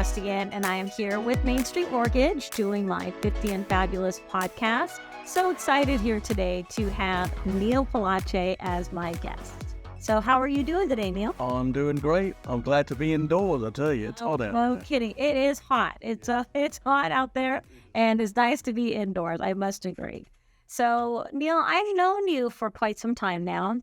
Costigan, and I am here with Mainstreet Mortgage doing my 50 and Fabulous podcast. So excited here today to have Neil Palache as my guest. So how are you doing today, Neil? I'm doing great. I'm glad to be indoors, I tell you. It's hot out No there. kidding. It is hot. It's hot out there, and it's nice to be indoors. I must agree. So, Neil, I've known you for quite some time now.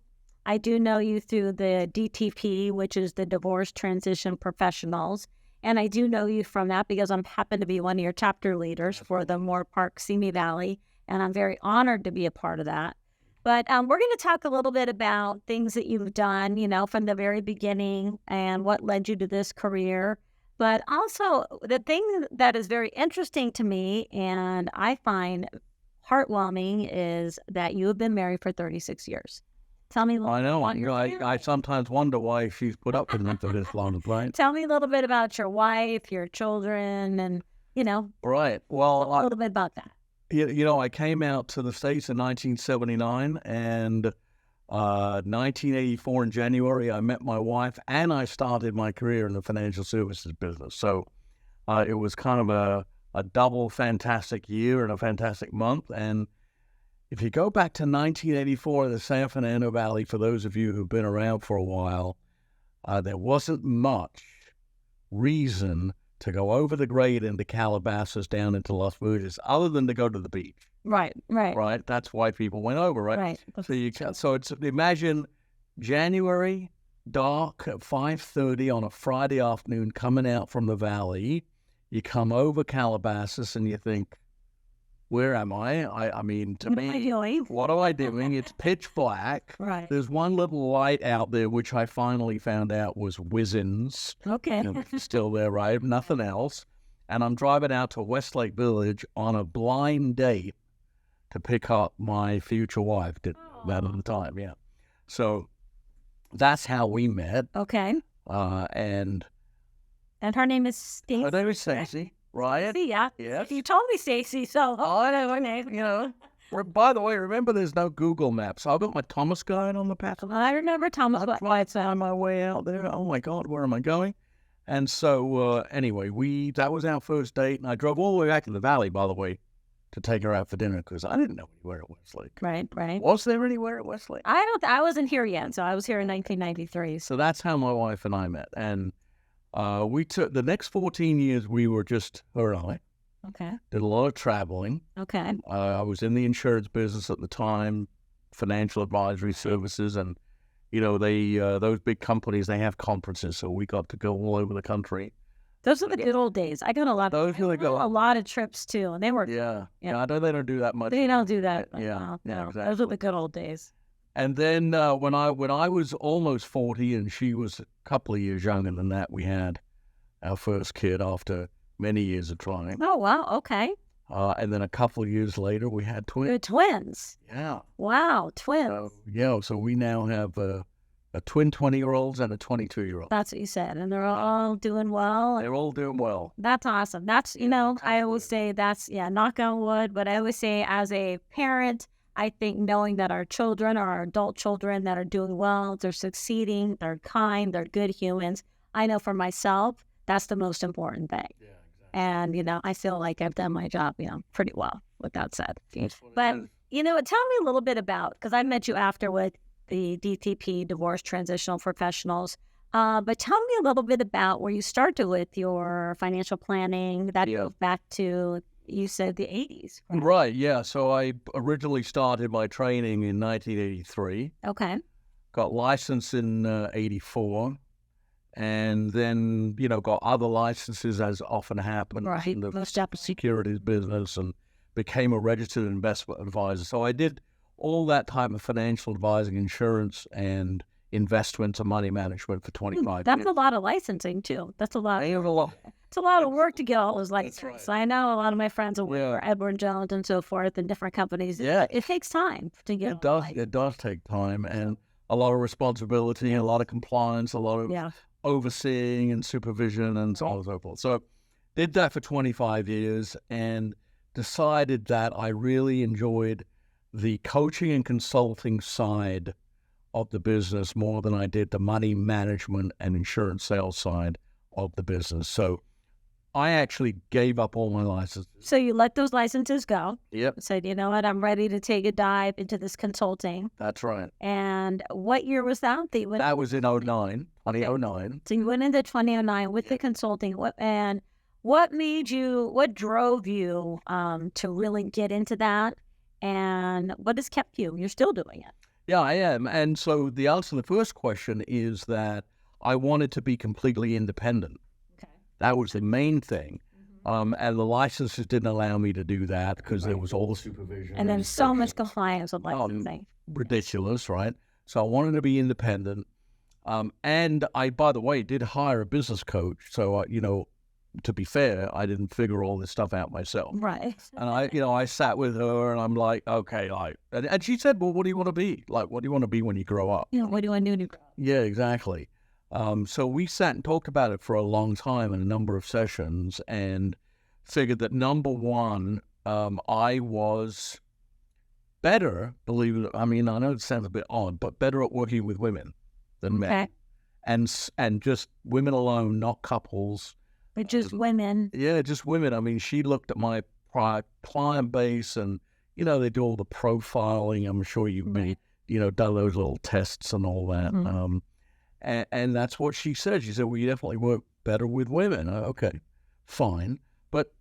I do know you through the DTP, which is the Divorce Transition Professionals. And I do know you from that because I happen to be one of your chapter leaders for the Moore Park Simi Valley. And I'm very honored to be a part of that. But we're going to talk a little bit about things that you've done, from the very beginning and what led you to this career. But also the thing that is very interesting to me and I find heartwarming is that you have been married for 36 years. Tell me a little I know. about your I family. sometimes wonder why she's put up with me for this long, right? Tell me a little bit about your wife, your children, and, Right. a Well, little bit about that. I came out to the States in 1979, and 1984 in January, I met my wife, and I started my career in the financial services business. So it was kind of a double fantastic year and a fantastic month. And if you go back to 1984, the San Fernando Valley, for those of you who've been around for a while, there wasn't much reason to go over the grade into Calabasas down into Las Vegas other than to go to the beach. Right. Right? That's why people went over, right? Right. So it's imagine January, dark at 5:30 on a Friday afternoon coming out from the valley. You come over Calabasas and you think, where am I? I mean, to me, what am I doing? It's pitch black. Right. There's one little light out there, which I finally found out was Wizen's. Okay. It's still there, right? Nothing else. And I'm driving out to Westlake Village on a blind date to pick up my future wife. Did that at the time, yeah. So that's how we met. Okay. And her name is Stacy. her name is Stacey, right? Yeah. Yes. You told me Stacy, so I know her name. By the way, remember there's no Google Maps. So I've got my Thomas guide on the path. I remember Thomas. I tried to find my way out there. Oh my God, where am I going? And so anyway, that was our first date, and I drove all the way back to the valley, by the way, to take her out for dinner because I didn't know anywhere at Westlake. Right. Was there anywhere at Westlake? I wasn't here yet, so I was here in 1993. So that's how my wife and I met, and we took the next 14 years. We were just her and I. Okay. Did a lot of traveling. Okay. I was in the insurance business at the time, financial advisory services, and those big companies, they have conferences, so we got to go all over the country. Those are the good old days. I got a lot. Those really go. A lot of trips too, and they were. Yeah. Yeah. I know they don't do that much. They don't do that. Yeah. No. Exactly. Those are the good old days. And then when I was almost 40 and she was a couple of years younger than that, we had our first kid after many years of trying. Oh wow. Okay. And then a couple of years later, we had twins. Good twins. Yeah. Wow, twins. So we now have a twin 20-year-olds and a 22-year-old. That's what you said, and they're all doing well. They're all doing well. That's awesome. That's, I always say that's, knock on wood, but I always say as a parent, I think knowing that our children are our adult children that are doing well, they're succeeding, they're kind, they're good humans. I know for myself, that's the most important thing. Yeah, exactly. And, I feel like I've done my job, pretty well with that said. But, tell me a little bit about, because I met you after with the DTP, Divorce Transitional Professionals. But tell me a little bit about where you started with your financial planning. That goes back to, you said, the 80s. Right, yeah. So I originally started my training in 1983. Okay. Got licensed in 84. And then, got other licenses as often happens in the securities business and became a registered investment advisor. So I did all that type of financial advising, insurance, and investments and money management for 25 years. That's a lot of licensing, too. That's a lot. I have a lot. It's a lot of work to get all those licenses. Right. So I know a lot of my friends work for Edward Jones and so forth in different companies. Yeah. It takes time to get It does take time and a lot of responsibility, a lot of compliance, a lot of overseeing and supervision and so on and so forth. So did that for 25 years and decided that I really enjoyed the coaching and consulting side of the business more than I did the money management and insurance sales side of the business. So I actually gave up all my licenses. So you let those licenses go. Yep. Said, you know what, I'm ready to take a dive into this consulting. That's right. And what year was that? That was in 2009. So you went into 2009 with the consulting. What drove you to really get into that? And what has kept you? You're still doing it. Yeah, I am. And so the answer to the first question is that I wanted to be completely independent. Okay. That was the main thing. And the licenses didn't allow me to do that because there was all the supervision. And then so much compliance with licensing. Ridiculous, right? So I wanted to be independent. And I, by the way, did hire a business coach. So, to be fair, I didn't figure all this stuff out myself. Right. And I sat with her and I'm like, okay, and she said, well, what do you want to be? Like, what do you want to be when you grow up? What do you want to do when you grow up? Yeah, exactly. So we sat and talked about it for a long time in a number of sessions and figured that number one, I was better, believe it. I mean, I know it sounds a bit odd, but better at working with women than men. And just women alone, not couples. But just women. Yeah, just women. I mean, she looked at my prior client base and, they do all the profiling. I'm sure you've done those little tests and all that. Mm-hmm. And that's what she said. She said, well, you definitely work better with women. Okay, fine. But,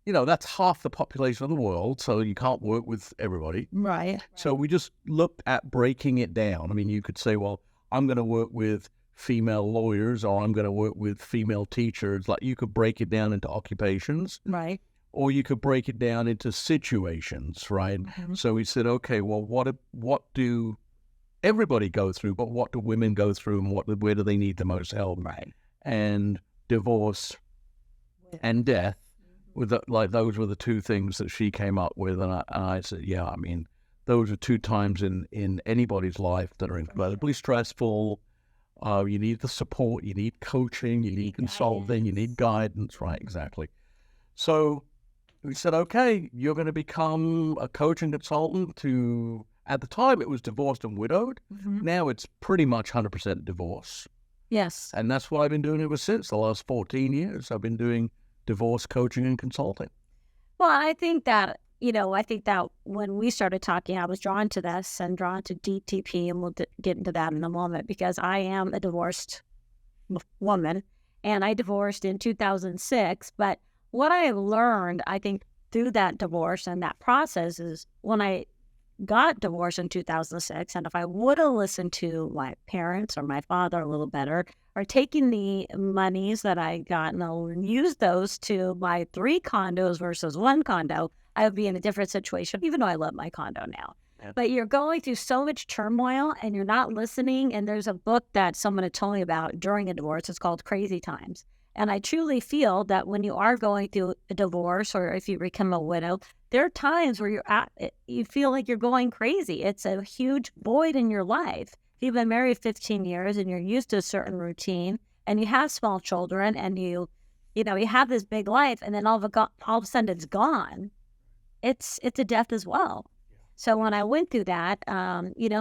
that's half the population of the world, so you can't work with everybody. Right. So we just looked at breaking it down. I mean, you could say, well, I'm going to work with female lawyers or I'm going to work with female teachers. Like you could break it down into occupations. Right. Or you could break it down into situations, right? Mm-hmm. So we said, okay, well, what do everybody go through, but what do women go through and where do they need the most help? Right. And divorce and death, those were the two things that she came up with. And I said, yeah, I mean, those are two times in anybody's life that are incredibly stressful. You need the support, you need coaching, you need consulting, you need guidance, right? Exactly. So we said, okay, you're going to become a coach and consultant to, at the time it was divorced and widowed. Mm-hmm. Now it's pretty much 100% divorce. Yes. And that's what I've been doing ever since the last 14 years. I've been doing divorce coaching and consulting. Well, I think that when we started talking, I was drawn to this and drawn to DTP, and we'll get into that in a moment, because I am a divorced woman, and I divorced in 2006. But what I have learned, I think, through that divorce and that process is when I got divorced in 2006, and if I would have listened to my parents or my father a little better, or taking the monies that I got and use those to buy 3 condos versus 1 condo, I would be in a different situation, even though I love my condo now. Yeah. But you're going through so much turmoil and you're not listening. And there's a book that someone had told me about during a divorce. It's called Crazy Times. And I truly feel that when you are going through a divorce, or if you become a widow, there are times where you feel like you're going crazy. It's a huge void in your life. If you've been married 15 years and you're used to a certain routine and you have small children and you have this big life, and then all of a sudden it's gone. It's a death as well. So when I went through that,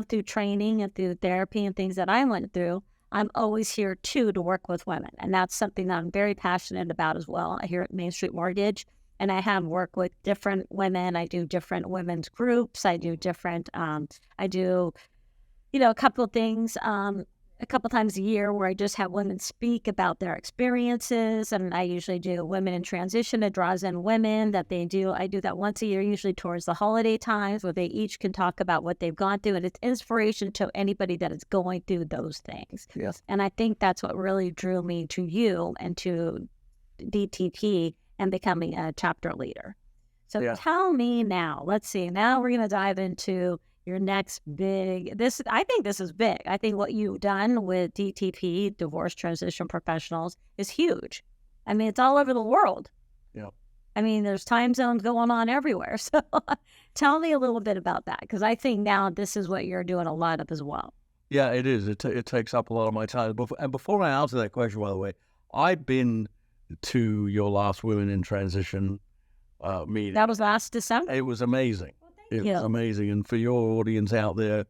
through training and through therapy and things that I went through, I'm always here too to work with women. And that's something that I'm very passionate about as well. I here at Mainstreet Mortgage, and I have worked with different women. I do different women's groups. I do different, a couple of things, a couple times a year where I just have women speak about their experiences. And I usually do Women in Transition. It draws in women that they do. I do that once a year, usually towards the holiday times, where they each can talk about what they've gone through. And it's inspiration to anybody that is going through those things. Yes. And I think that's what really drew me to you and to DTP and becoming a chapter leader. So Tell me now, let's see, now we're going to dive into your next I think this is big. I think what you've done with DTP, Divorce Transition Professionals, is huge. I mean, it's all over the world. Yeah. I mean, there's time zones going on everywhere. So tell me a little bit about that, because I think now this is what you're doing a lot of as well. Yeah, it is. It takes up a lot of my time. And before I answer that question, by the way, I've been to your last Women in Transition meeting. That was last December. It was amazing. It's amazing. And for your audience out there,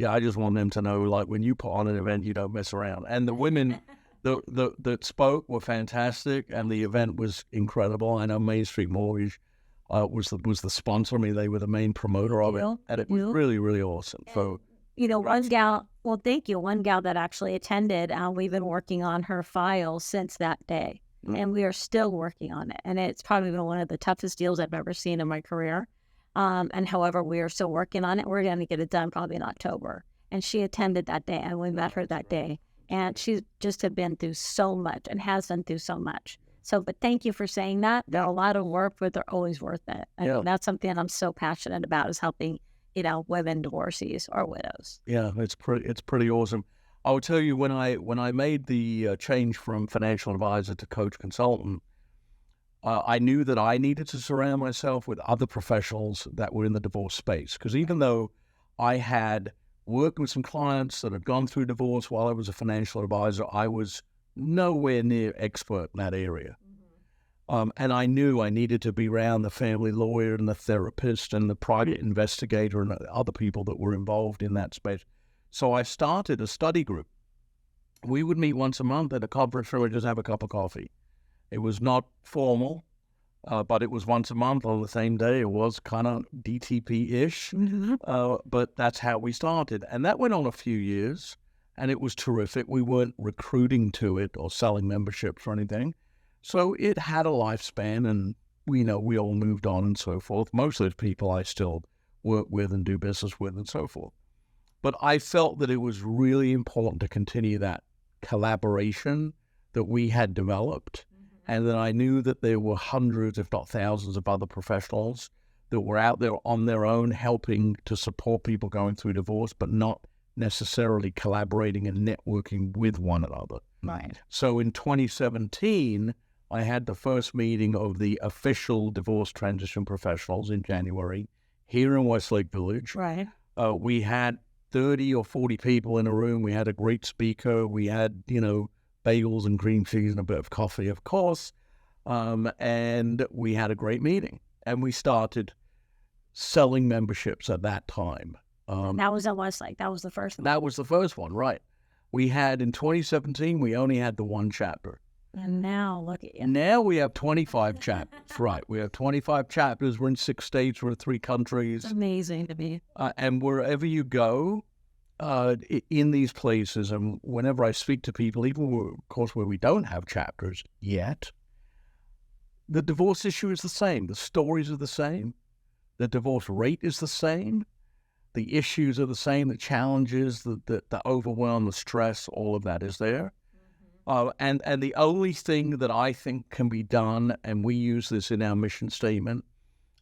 I just want them to know, like, when you put on an event, you don't mess around. And the women that spoke were fantastic, and the event was incredible. I know Mainstreet Mortgage was the sponsor. I mean, they were the main promoter of it, and it was really, really awesome. So, one gal. Well, thank you. One gal that actually attended. We've been working on her file since that day, and we are still working on it. And it's probably been one of the toughest deals I've ever seen in my career. And however, we are still working on it. We're going to get it done probably in October. And she attended that day, and we met her that day. And she's just have been through so much and has been through so much. So, but thank you for saying that. They're a lot of work, but they're always worth it. And that's something I'm so passionate about, is helping, women divorcees or widows. Yeah, it's pretty awesome. I will tell you, when I made the change from financial advisor to coach consultant, I knew that I needed to surround myself with other professionals that were in the divorce space. Because even though I had worked with some clients that had gone through divorce while I was a financial advisor, I was nowhere near expert in that area. And I knew I needed to be around the family lawyer and the therapist and the private investigator and other people that were involved in that space. So I started a study group. We would meet once a month at a conference room and just have a cup of coffee. It was not formal, but it was once a month on the same day. It was kind of DTP-ish, but that's how we started. And that went on a few years, and it was terrific. We weren't recruiting to it or selling memberships or anything. So it had a lifespan, and we all moved on and so forth. Most of those people I still work with and do business with and so forth. But I felt that it was really important to continue that collaboration that we had developed. And then I knew that there were hundreds, if not thousands, of other professionals that were out there on their own helping to support people going through divorce, but not necessarily collaborating and networking with one another. Right. So in 2017, I had the first meeting of the official divorce transition professionals in January here in Westlake Village. Right. We had 30 or 40 people in a room. We had a great speaker. We had, bagels and cream cheese and a bit of coffee, of course. And we had a great meeting. And we started selling memberships at that time. That was at Westlake. That was the first one. That was the first one, right. We had, in 2017, we only had the one chapter. And now, look at you. Now we have 25 chapters, right. We have 25 chapters. We're in 6 states. We're in 3 countries. It's amazing to me. And wherever you go, in these places, and whenever I speak to people, even of course where we don't have chapters yet, the divorce issue is the same. The stories are the same. The divorce rate is the same. The issues are the same. The challenges, the overwhelm, the stress, all of that is there. And the only thing that I think can be done, and we use this in our mission statement,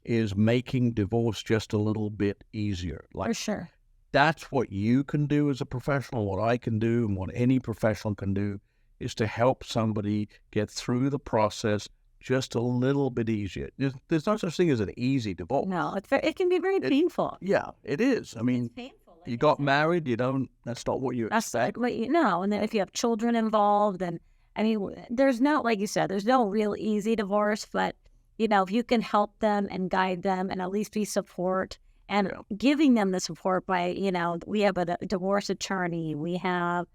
is making divorce just a little bit easier. For sure. That's what you can do as a professional, what I can do, and what any professional can do, is to help somebody get through the process just a little bit easier. There's no such thing as an easy divorce. No, it can be very painful. Yeah, it is. I mean, it's painful. You got married, that's not what you expect. Like, and then if you have children involved, and I mean, there's no, like you said, there's no real easy divorce, but, if you can help them and guide them and at least be support, and giving them the support by, we have a divorce attorney. We have,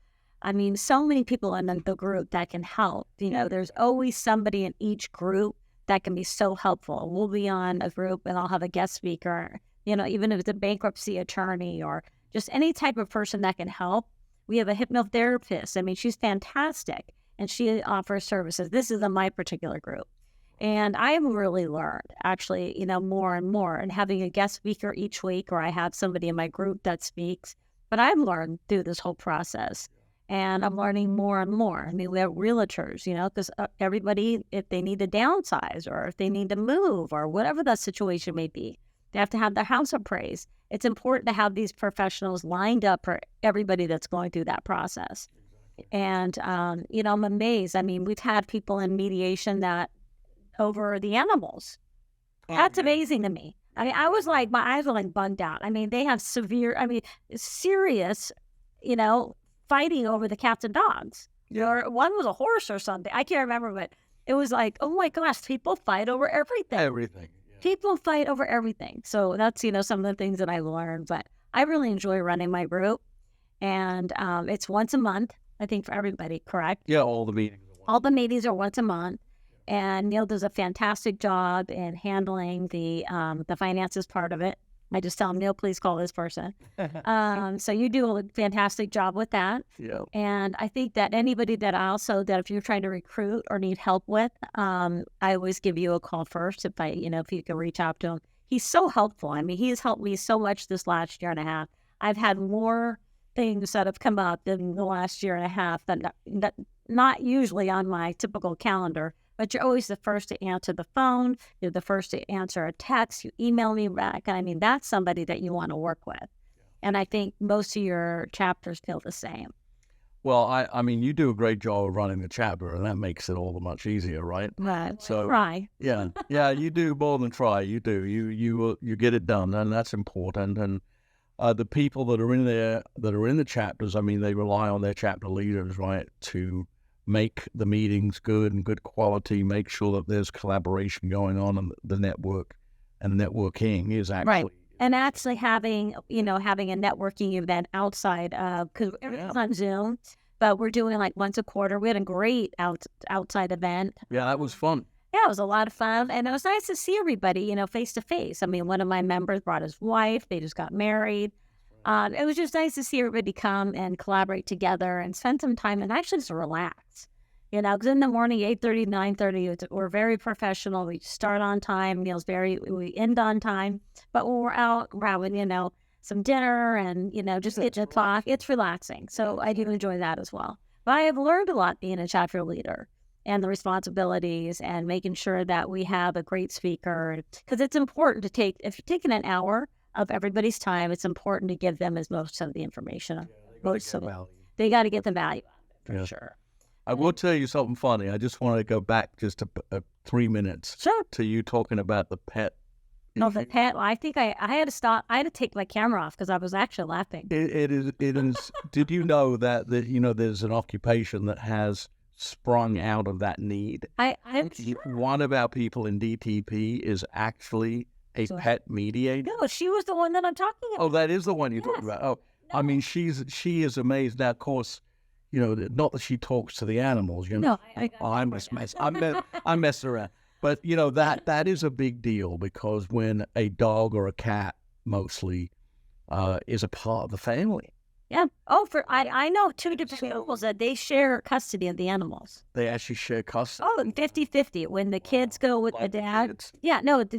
so many people in the group that can help. There's always somebody in each group that can be so helpful. We'll be on a group and I'll have a guest speaker, even if it's a bankruptcy attorney or just any type of person that can help. We have a hypnotherapist. She's fantastic, and she offers services. This is in my particular group. And I've really learned, actually, more and more, and having a guest speaker each week, or I have somebody in my group that speaks. But I've learned through this whole process, and I'm learning more and more. We have realtors, because everybody, if they need to downsize or if they need to move or whatever that situation may be, they have to have their house appraised. It's important to have these professionals lined up for everybody that's going through that process. And, I'm amazed. We've had people in mediation that over the animals. That's amazing to me. I was like, my eyes were like bugged out. They have serious, fighting over the cats and dogs. Or one was a horse or something. I can't remember, but it was like, oh my gosh, people fight over everything. Everything. Yeah. People fight over everything. So that's, some of the things that I learned. But I really enjoy running my group. And it's once a month. I think, for everybody, correct? Yeah, all the meetings. All the meetings are once a month, and Neil does a fantastic job in handling the finances part of it. I just tell him, Neil, please call this person. So you do a fantastic job with that. Yeah. And I think that anybody that if you're trying to recruit or need help with, I always give you a call first if you can reach out to him. He's so helpful. I mean, he has helped me so much this last year and a half. I've had more things that have come up in the last year and a half that not usually on my typical calendar, but you're always the first to answer the phone. You're the first to answer a text. You email me back. And I mean, that's somebody that you want to work with. And I think most of your chapters feel the same. Well, I mean, you do a great job of running the chapter, and that makes it all the much easier, right? Right. So Try. Yeah, you do more than try. You do. You get it done, and that's important. And the people that are in there, that are in the chapters, I mean, they rely on their chapter leaders, right, to make the meetings good and good quality, make sure that there's collaboration going on, and the network and networking is actually right. And actually having a networking event outside of, because everything's on Zoom, but we're doing like once a quarter. We had a great outside event. Yeah, that was fun. Yeah, it was a lot of fun. And it was nice to see everybody, face to face. I mean, one of my members brought his wife. They just got married. It was just nice to see everybody come and collaborate together and spend some time and actually just relax. Because in the morning, 8:30, 9:30, we're very professional. We start on time. We end on time. But when we're out, we're having, some dinner and, just get to talk. It's relaxing. So I do enjoy that as well. But I have learned a lot being a chapter leader and the responsibilities and making sure that we have a great speaker. Because it's important if you're taking an hour of everybody's time, it's important to give them as most of the information. They got to get the value out of it, for sure. I will tell you something funny. I just want to go back just 3 minutes to you talking about the pet. No, the pet. I think I had to stop. I had to take my camera off because I was actually laughing. It is. Did you know that there's an occupation that has sprung out of that need? I'm sure. One of our people in DTP is actually a pet mediator. No, she was the one that I'm talking about. Oh, that is the one you're talking about. Oh, no. I mean, she is amazing. Now, of course, not that she talks to the animals. No, I mess around. But that is a big deal, because when a dog or a cat mostly is a part of the family. Yeah. Oh, I know two different couples that they share custody of the animals. They actually share custody. Oh, 50-50. When the kids go with the dad. Kids. Yeah, no, the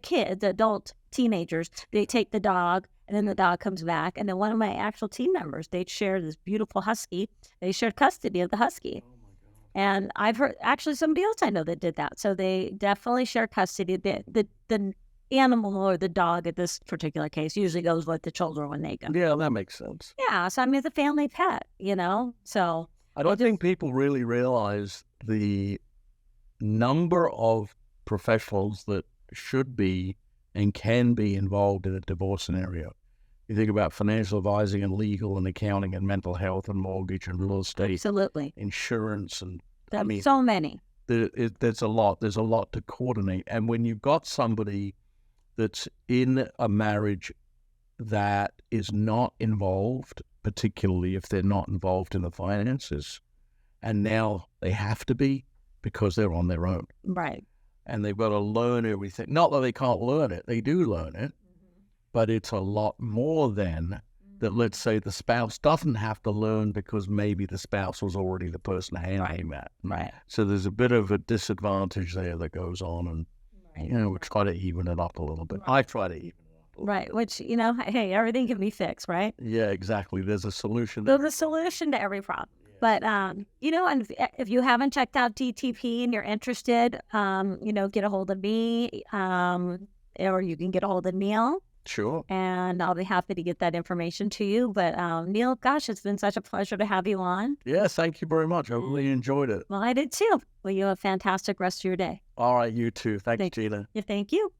kids, the adult teenagers, they take the dog, and then the dog comes back. And then one of my actual team members, they share this beautiful husky. They shared custody of the husky. Oh my God. And I've heard actually somebody else I know that did that. So they definitely share custody. The animal or the dog at this particular case usually goes with the children when they go. Yeah, that makes sense. Yeah, so I mean, it's a family pet, so. I don't think people really realize the number of professionals that should be and can be involved in a divorce scenario. You think about financial advising and legal and accounting and mental health and mortgage and real estate. Absolutely. Insurance and so many. There's a lot. There's a lot to coordinate. And when you've got somebody that's in a marriage that is not involved, particularly if they're not involved in the finances, and now they have to be because they're on their own. Right. And they've got to learn everything. Not that they can't learn it. They do learn it. But it's a lot more than that. Let's say the spouse doesn't have to learn because maybe the spouse was already the person handling that. Right. So there's a bit of a disadvantage there that goes on, and we try to even it up a little bit. I try to even it up. Right, which, hey, everything can be fixed, right? Yeah, exactly. There's a solution. There's a solution to every problem. But, and if you haven't checked out DTP and you're interested, get a hold of me, or you can get a hold of Neil. Sure. And I'll be happy to get that information to you. But Neil, gosh, it's been such a pleasure to have you on. Yeah, thank you very much. I really enjoyed it. Well, I did too. Well, you have a fantastic rest of your day. All right, you too. Thanks, Gina. Yeah, thank you.